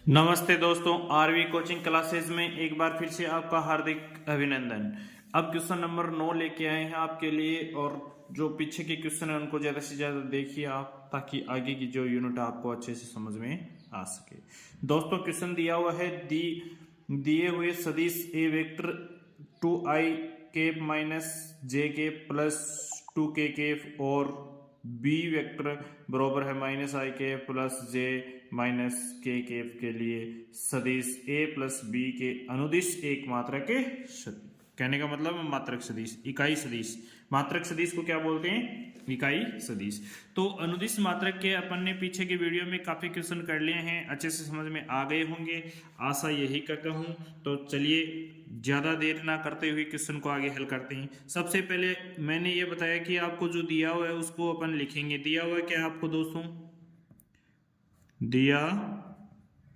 नमस्ते दोस्तों, RV coaching classes में एक बार फिर से आपका हार्दिक अभिनंदन। अब क्वेश्चन नंबर 9 लेके आए हैं आपके लिए, और जो पीछे के क्वेश्चन है उनको ज़्यादा से ज़्यादा देखिए आप, ताकि आगे की जो यूनिट है आपको अच्छे से समझ में आ सके। दोस्तों क्वेश्चन दिया हुआ है, दिए हुए सदिश ए वेक्टर 2i कैप माइनस जे कैप प्लस 2k कैप और बी वेक्टर बराबर है माइनस आई कैप प्लस जे माइनस के कैप के लिए सदिश ए प्लस बी के अनुदिश एक मात्रक के कहने का मतलब मात्रक सदिश, इकाई सदिश। मात्रक सदिश को क्या बोलते हैं? इकाई सदिश। तो अनुदिश मात्रक के अपन ने पीछे के वीडियो में काफी क्वेश्चन कर लिए हैं, अच्छे से समझ में आ गए होंगे, आशा यही करता हूं। तो चलिए ज्यादा देर ना करते हुए क्वेश्चन को आगे हल करते हैं। सबसे पहले मैंने ये बताया कि आपको जो दिया हुआ है उसको अपन लिखेंगे। दिया हुआ क्या है आपको दोस्तों? दिया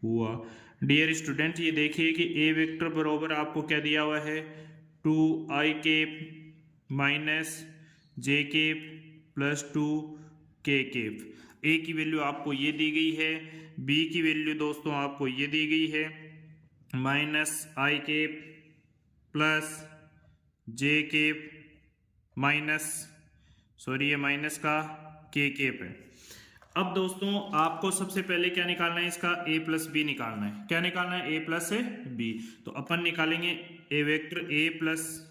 हुआ, डियर स्टूडेंट, ये देखिए कि ए वेक्टर बराबर आपको क्या दिया हुआ है? 2i कैप माइनस जे कैप प्लस 2k कैप। ए की वैल्यू आपको ये दी गई है, बी की वैल्यू दोस्तों आपको ये दी गई है माइनस आई कैप प्लस जे कैप माइनस, सॉरी ये माइनस का k कैप है। अब दोस्तों आपको सबसे पहले क्या निकालना है? इसका a प्लस बी निकालना है। क्या निकालना है? a plus B. तो अपन निकालेंगे A vector a plus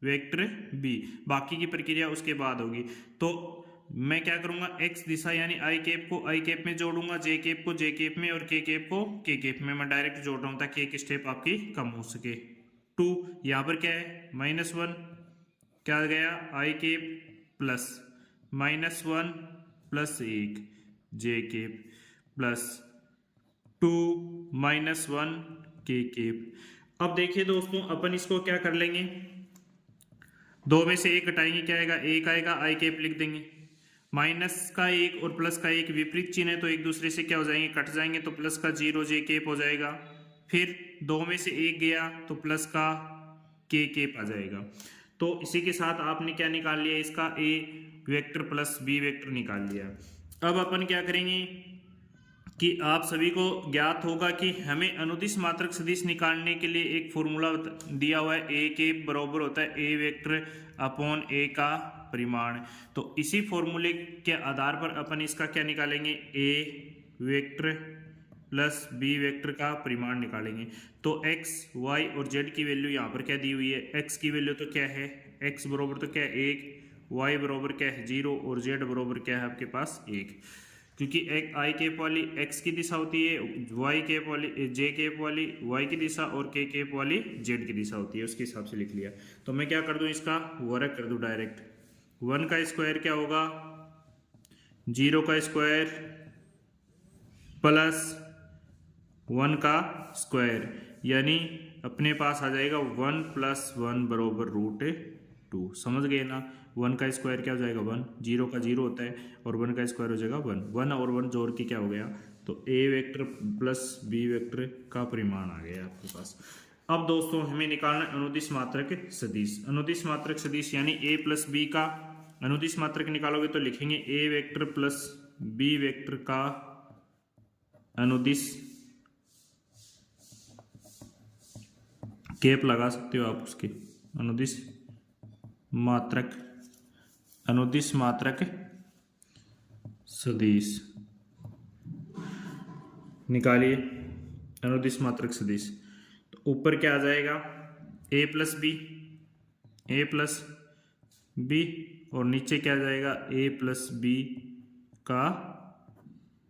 vector b, बाकी की प्रक्रिया उसके बाद होगी। तो मैं क्या करूंगा, x दिशा यानी आई कैप को आई कैप में जोड़ूंगा, जे कैप को जे कैप में और के कैप को के कैप में। मैं डायरेक्ट जोड़ रहा हूं ताकि एक स्टेप आपकी कम हो सके। 2 यहाँ पर क्या है? -1 क्या गया? आई कैप प्लस -1 प्लस 1 जे कैप प्लस 2 -1 के कैप। अब देखिए दोस्तों अपन इसको क्या कर लेंगे, दो में से एक घटाएंगे, क्या आएगा? एक आएगा, आई कैप लिख देंगे। माइनस का एक और प्लस का एक विपरीत चिन्ह है तो एक दूसरे से क्या हो जाएंगे? कट जाएंगे। तो प्लस का 0 जे कैप हो जाएगा। फिर दो में से एक गया तो प्लस का के कैप आ जाएगा। तो इसी के साथ आपने क्या निकाल लिया? इसका ए वेक्टर प्लस बी वेक्टर निकाल लिया। अब अपन क्या करेंगे कि आप सभी को ज्ञात होगा कि हमें अनुदिश मात्रक सदिश निकालने के लिए एक फॉर्मूला दिया हुआ है, ए के बराबर होता है ए वेक्टर अपॉन ए का परिमाण। तो इसी फॉर्मूले के आधार पर अपन इसका क्या निकालेंगे? A vector plus B vector का परिमाण निकालेंगे। तो x, y और z की वैल्यू यहाँ पर क्या दी हुई है? x की वैल्यू तो क्या है? x बराबर तो क्या है? 1, y बराबर क्या है? 0 और z बराबर क्या है आपके पास? 1। क्योंकि एक आई कैप वाली x की दिशा होती है, y कैप वाली j कैप वाली y की दिशा और k कैप वाली z की दिशा होती है, उसके हिसाब से लिख लिया। तो मैं क्या कर दूं, इसका वर्ग कर दूं डायरेक्ट। 1 का स्क्वायर क्या होगा? 0 का स्क्वायर प्लस 1 का स्क्वायर, यानी अपने पास आ जाएगा 1 + 1 बराबर √2। समझ गए ना? 1 का स्क्वायर क्या हो जाएगा? 1, 0 का 0 होता है और 1 का स्क्वायर हो जाएगा 1। 1 और 1 जोड़ के क्या हो गया? तो ए वेक्टर प्लस बी वेक्टर का परिमाण आ गया आपके पास। अब दोस्तों हमें निकालना अनुदिश मात्रक सदिश। अनुदिश मात्रक सदिश यानी a प्लस बी का अनुदिश मात्रक निकालोगे तो लिखेंगे ए वेक्टर प्लस बी वेक्टर का अनुदिश, कैप लगा सकते हो आप उसके, अनुदिश मात्रक सदिश निकालिए। अनुदिश मात्रक सदिश तो ऊपर क्या आ जाएगा? a प्लस बी और नीचे क्या आ जाएगा? a प्लस बी का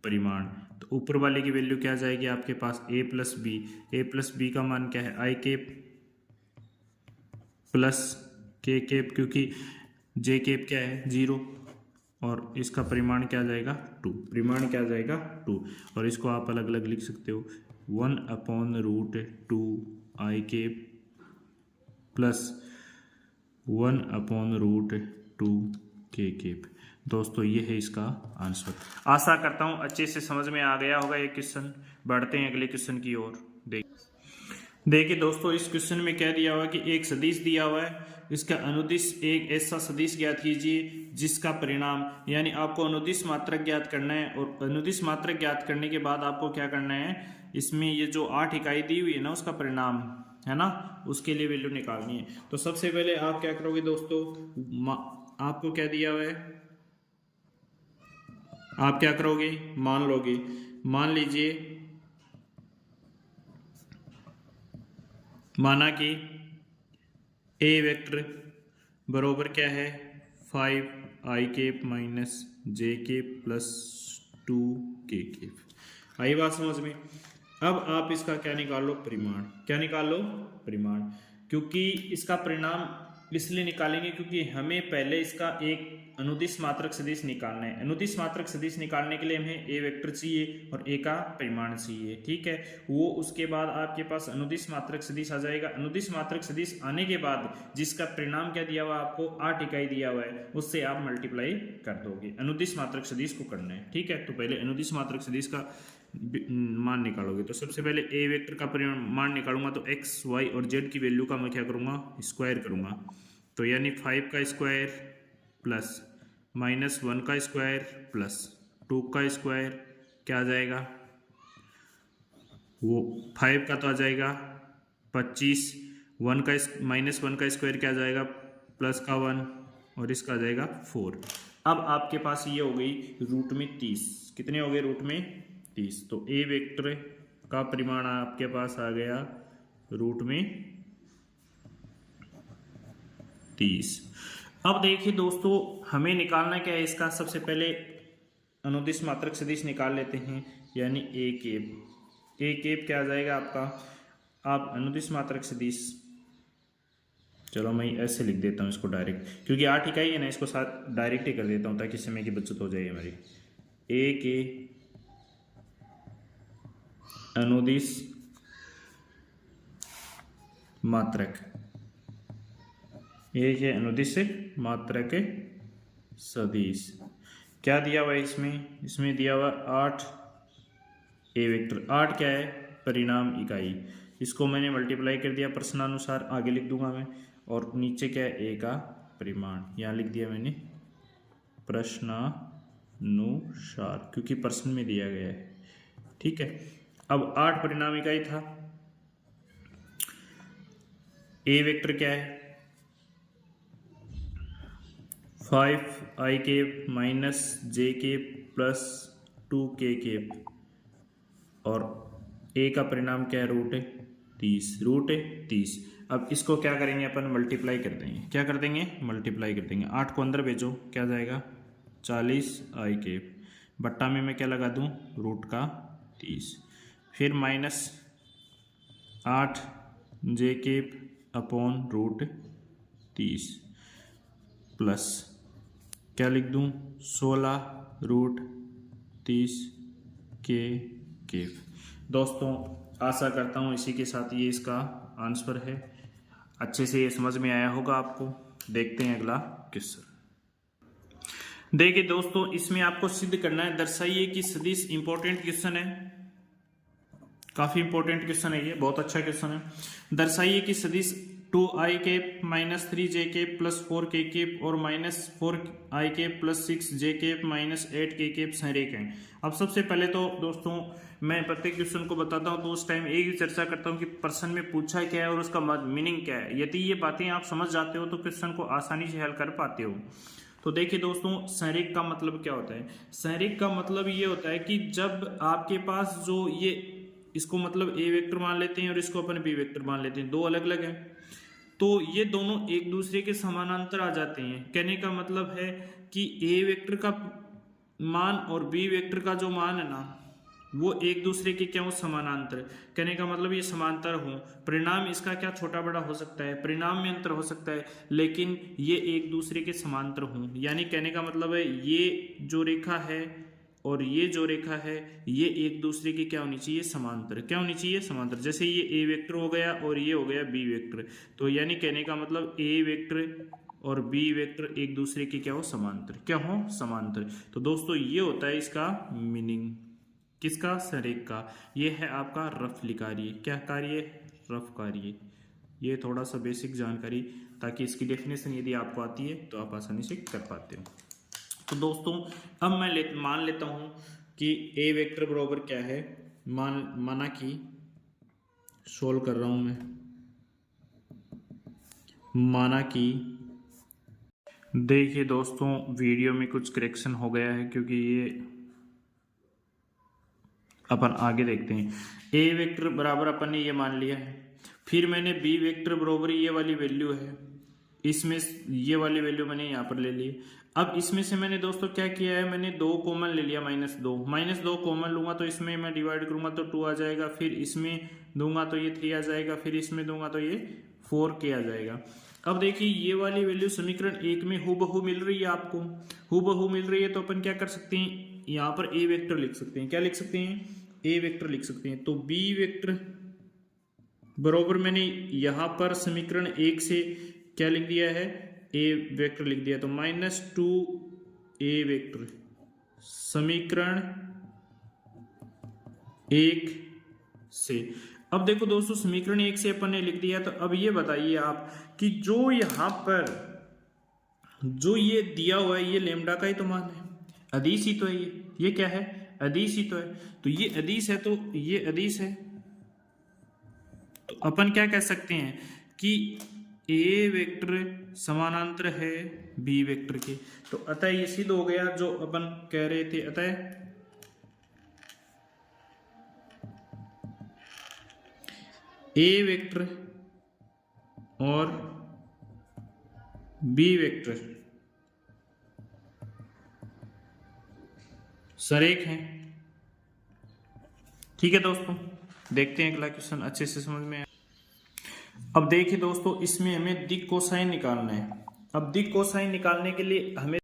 परिमाण। तो ऊपर वाले की वैल्यू क्या आ जाएगी आपके पास? a प्लस बी का मान क्या है? आई कैप प्लस के कैप, क्योंकि जे कैप क्या है? 0 और इसका परिमाण क्या आ जाएगा? 2। परिमाण क्या आ जाएगा? 2। और इसको आप अलग अलग लिख सकते हो, 1/√2 आई कैप प्लस 1/√2 के कैप। दोस्तों ये है इसका आंसर। आशा करता हूँ अच्छे से समझ में आ गया होगा ये क्वेश्चन। बढ़ते हैं अगले क्वेश्चन की ओर। देखिए दोस्तों इस क्वेश्चन में क्या दिया हुआ है कि एक सदिश दिया हुआ है, इसका अनुदिश एक ऐसा सदिश ज्ञात कीजिए जिसका परिणाम, यानी आपको अनुदिश मात्रक ज्ञात करना है। और अनुदिश मात्रक ज्ञात करने के बाद आपको क्या करना है? इसमें ये जो 8 इकाई दी हुई है ना उसका परिणाम है ना, उसके लिए वैल्यू निकालनी है। तो सबसे पहले आप क्या करोगे दोस्तों, आपको क्या दिया हुआ है, आप क्या करोगे, मान लोगे। मान लीजिए, माना कि ए वेक्टर बरोबर क्या है 5i cap minus J cap plus 2k cap. आई बात समझ में। अब आप इसका क्या निकाल लो, परिमाण। क्या निकाल लो, परिमाण। क्योंकि इसका परिणाम इसलिए निकालेंगे क्योंकि हमें पहले इसका एक अनुदिश मात्रक सदिश निकालना है। अनुदिश मात्रक सदिश निकालने के लिए हमें ए वेक्टर चाहिए और ए का परिमाण चाहिए, ठीक है। वो उसके बाद आपके पास अनुदिश मात्रक सदिश आ जाएगा। अनुदिश मात्रक सदिश आने के बाद जिसका परिणाम क्या दिया हुआ आपको, 8 इकाई दिया हुआ है, उससे आप मल्टीप्लाई कर दोगे। अनुदिश मात्रक सदिश को करना है, ठीक है। तो पहले अनुदिश मात्रक सदिश का मान निकालोगे। तो सबसे पहले ए वेक्टर का परिमाण निकालूंगा तो एक्स वाई और जेड की वैल्यू का मैं क्या करूंगा, स्क्वायर करूंगा। तो यानी 5 का स्क्वायर प्लस -1 का स्क्वायर प्लस 2 का स्क्वायर क्या आ जाएगा, वो 5 का तो आ जाएगा 25, -1 का स्क्वायर क्या आ जाएगा, प्लस का 1, और इसका आ जाएगा 4। अब आपके पास ये हो गई रूट में 30। कितने हो गए रूट में 30। तो ए वेक्टर का परिमाण आपके पास आ गया रूट में 30। अब देखिए दोस्तों, हमें निकालना क्या है इसका, सबसे पहले अनुदिश मात्रक सदिश निकाल लेते हैं, यानी ए केप। ए केप क्या आ जाएगा आपका, आप अनुदिश मात्रक सदिश, चलो मैं ऐसे लिख देता हूँ इसको डायरेक्ट, क्योंकि 8 इकाई है ना, इसको साथ डायरेक्ट ही कर देता हूँ ताकि समय की बचत हो जाए हमारी। ए के अनुदिश मात्रक, ये है अनुदिश मात्रक सदिश। क्या दिया हुआ है इसमें, इसमें दिया हुआ 8 ए वेक्टर। 8 क्या है, परिणाम इकाई। इसको मैंने मल्टीप्लाई कर दिया प्रश्नानुसार, आगे लिख दूंगा मैं। और नीचे क्या है, ए का परिमाण, यहाँ लिख दिया मैंने प्रश्नानुसार, क्योंकि प्रश्न में दिया गया है, ठीक है। अब 8 परिणाम इकाई था। ए वेक्टर क्या है, 5i cap minus J cap plus 2k cap, और ए का परिणाम क्या है, रूट 30। अब इसको क्या करेंगे अपन, मल्टीप्लाई कर देंगे। क्या कर देंगे, मल्टीप्लाई कर देंगे। 8 को अंदर भेजो, क्या जाएगा 40i केप, बट्टा में मैं क्या लगा दूं, रूट का 30, फिर -8 J cap upon root 30 plus क्या लिख दूं, 16 रूट 30 के केप। दोस्तों आशा करता हूँ इसी के साथ ये इसका आंसर है। अच्छे से ये समझ में आया होगा आपको। देखते हैं अगला क्वेश्चन। देखिए दोस्तों, इसमें आपको सिद्ध करना है, दर्शाइए कि सदिश इंपॉर्टेंट क्वेश्चन है, काफी इंपॉर्टेंट क्वेश्चन है ये, बहुत अच्छा क्वेश्चन है। दर्शाइए कि सदिश 2i cap minus 3j cap plus 4k cap और -4i cap plus 6j cap minus 8k cap संरेख हैं। अब सबसे पहले तो दोस्तों मैं प्रत्येक क्वेश्चन को बताता हूं, तो उस टाइम एक ही चर्चा करता हूं कि प्रश्न में पूछा क्या है और उसका मीनिंग क्या है। यदि ये बातें आप समझ जाते हो तो क्वेश्चन को आसानी से हल कर पाते हो। तो देखिए दोस्तों, संरेख का मतलब क्या होता है, संरेख का मतलब ये होता है कि जब आपके पास जो ये, इसको मतलब ए वेक्टर मान लेते हैं और इसको अपन बी वेक्टर मान लेते हैं, दो अलग अलग है, तो ये दोनों एक दूसरे के समानांतर आ जाते हैं। कहने का मतलब है कि ए वेक्टर का मान और बी वेक्टर का जो मान है ना, वो एक दूसरे के क्या हो, समानांतर। कहने का मतलब ये समांतर हो। परिणाम इसका क्या छोटा बड़ा हो सकता है, परिणाम में अंतर हो सकता है, लेकिन ये एक दूसरे के समांतर हों। यानी कहने का मतलब है ये जो रेखा है और ये जो रेखा है, ये एक दूसरे की क्या होनी चाहिए, समांतर। क्या होनी चाहिए, समांतर। जैसे ये ए वेक्टर हो गया और ये हो गया बी वेक्टर, तो यानी कहने का मतलब ए वेक्टर और बी वेक्टर एक दूसरे के क्या हो, समांतर। क्या हो, समांतर। तो दोस्तों ये होता है इसका मीनिंग, किसका, संरेख का। ये है आपका रफ कार्य। क्या कार्य, रफ कार्य। ये थोड़ा सा बेसिक जानकारी, ताकि इसकी डेफिनेशन यदि आपको आती है तो आप आसानी से कर पाते हो। तो दोस्तों अब मैं मान लेता हूं कि ए वेक्टर बराबर क्या है, माना कि सोल्व कर रहा हूं मैं, माना कि देखिए दोस्तों वीडियो में कुछ करेक्शन हो गया है क्योंकि ये अपन आगे देखते हैं। ए वेक्टर बराबर अपन ने ये मान लिया है, फिर मैंने बी वेक्टर बराबर ये वाली वैल्यू है, इसमें ये वाली वैल्यू मैंने यहाँ पर ले ली। अब इसमें से मैंने दोस्तों क्या किया है, मैंने 2 कॉमन ले लिया, -2 कॉमन लूंगा तो इसमें मैं डिवाइड करूंगा तो 2 आ जाएगा, फिर इसमें दूंगा तो ये 3 आ जाएगा, फिर इसमें दूंगा तो ये 4 के आ जाएगा। अब देखिए ये वाली वैल्यू समीकरण 1 में हूबहू मिल रही है, आपको हूबहू मिल रही है, तो अपन क्या कर सकते हैं, यहाँ पर ए वेक्टर लिख सकते हैं। क्या लिख सकते हैं, ए वेक्टर लिख सकते हैं। तो बी वेक्टर बराबर मैंने यहाँ पर समीकरण 1 से क्या लिख दिया है, ए वेक्टर लिख दिया, तो -2 ए वेक्टर समीकरण 1 से। अब देखो दोस्तों समीकरण 1 से अपन ने लिख दिया, तो अब ये बताइए आप कि जो यहाँ पर जो ये दिया हुआ है ये लेमडा का ही तो मान है, अदिश ही तो है, ये क्या है, अदिश ही तो है। तो ये अदिश है तो ये अदिश है, तो अपन क्या कह सकते हैं कि ए वेक्टर समानांतर है बी वेक्टर के। तो अतः ये सिद्ध हो गया जो अपन कह रहे थे। अतः ए वेक्टर और बी वेक्टर सरेख हैं। ठीक है दोस्तों, देखते हैं अगला क्वेश्चन अच्छे से समझ में आया। अब देखिए दोस्तों इसमें हमें दिक् कोसाइन निकालना है। अब दिक् कोसाइन निकालने के लिए हमें